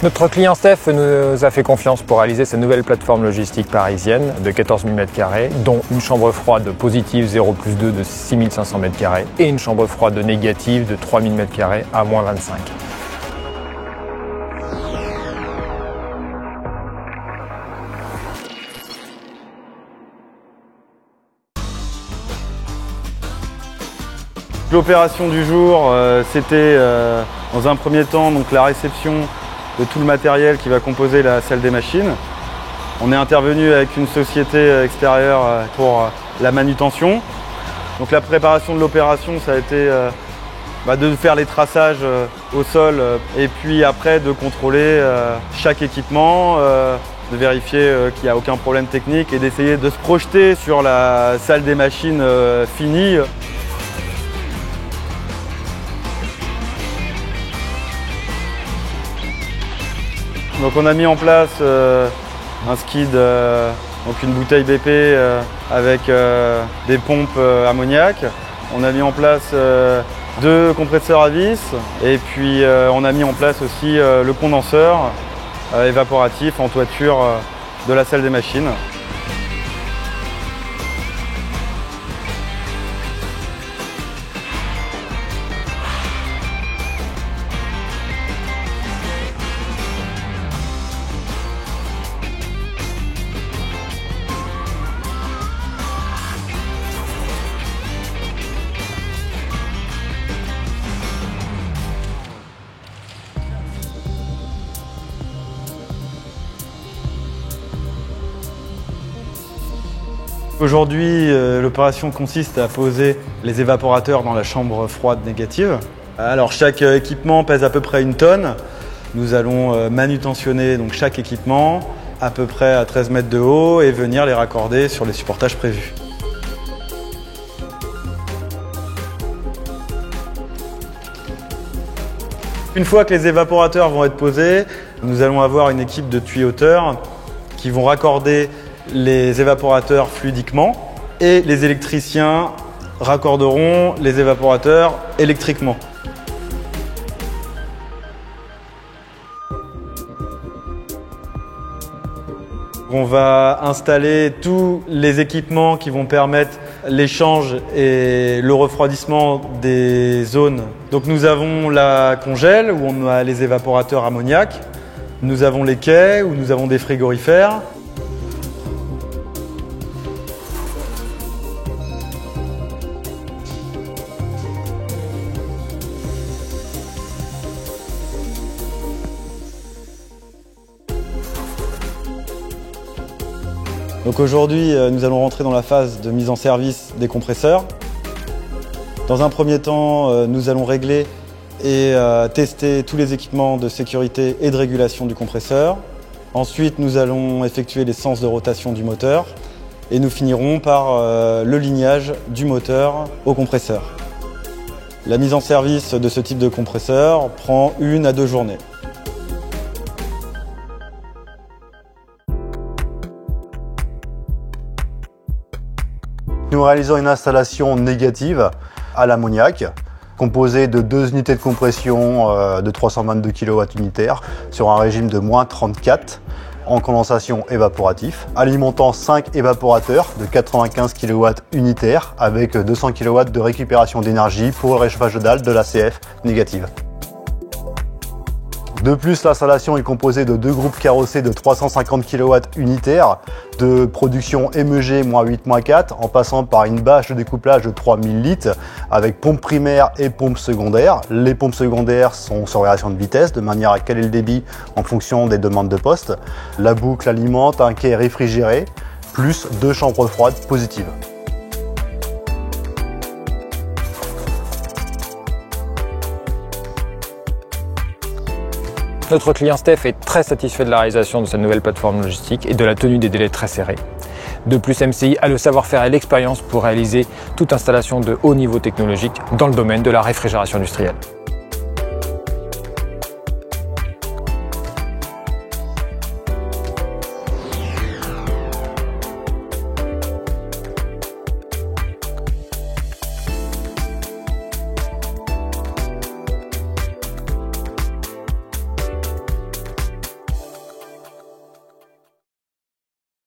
Notre client Steph nous a fait confiance pour réaliser sa nouvelle plateforme logistique parisienne de 14 000 m², dont une chambre froide positive 0+2 de 6 500 m² et une chambre froide négative de 3 000 m² à -25. L'opération du jour, c'était dans un premier temps donc, la réception de tout le matériel qui va composer la salle des machines. On est intervenu avec une société extérieure pour la manutention. Donc la préparation de l'opération, ça a été de faire les traçages au sol et puis après de contrôler chaque équipement, de vérifier qu'il n'y a aucun problème technique et d'essayer de se projeter sur la salle des machines finie. Donc on a mis en place un skid, donc une bouteille BP avec des pompes ammoniac. On a mis en place 2 compresseurs à vis et puis on a mis en place aussi le condenseur évaporatif en toiture de la salle des machines. Aujourd'hui, l'opération consiste à poser les évaporateurs dans la chambre froide négative. Alors chaque équipement pèse à peu près 1 tonne. Nous allons manutentionner donc, chaque équipement à peu près à 13 mètres de haut et venir les raccorder sur les supportages prévus. Une fois que les évaporateurs vont être posés, nous allons avoir une équipe de tuyauteurs qui vont raccorder les évaporateurs fluidiquement et les électriciens raccorderont les évaporateurs électriquement. On va installer tous les équipements qui vont permettre l'échange et le refroidissement des zones. Donc nous avons la congèle où on a les évaporateurs ammoniac, nous avons les quais où nous avons des frigorifères. Donc aujourd'hui, nous allons rentrer dans la phase de mise en service des compresseurs. Dans un premier temps, nous allons régler et tester tous les équipements de sécurité et de régulation du compresseur. Ensuite, nous allons effectuer les sens de rotation du moteur et nous finirons par le lignage du moteur au compresseur. La mise en service de ce type de compresseur prend 1 à 2 journées. Nous réalisons une installation négative à l'ammoniac, composée de 2 unités de compression de 322 kW unitaires sur un régime de -34 en condensation évaporatif, alimentant 5 évaporateurs de 95 kW unitaires avec 200 kW de récupération d'énergie pour le réchauffage de dalle de l'ACF négative. De plus, l'installation est composée de 2 groupes carrossés de 350 kW unitaires de production MEG -8-4 en passant par une bâche de découplage de 3000 litres avec pompe primaire et pompe secondaire. Les pompes secondaires sont sur variation de vitesse de manière à caler le débit en fonction des demandes de poste. La boucle alimente un quai réfrigéré plus 2 chambres froides positives. Notre client Steph est très satisfait de la réalisation de sa nouvelle plateforme logistique et de la tenue des délais très serrés. De plus, MCI a le savoir-faire et l'expérience pour réaliser toute installation de haut niveau technologique dans le domaine de la réfrigération industrielle.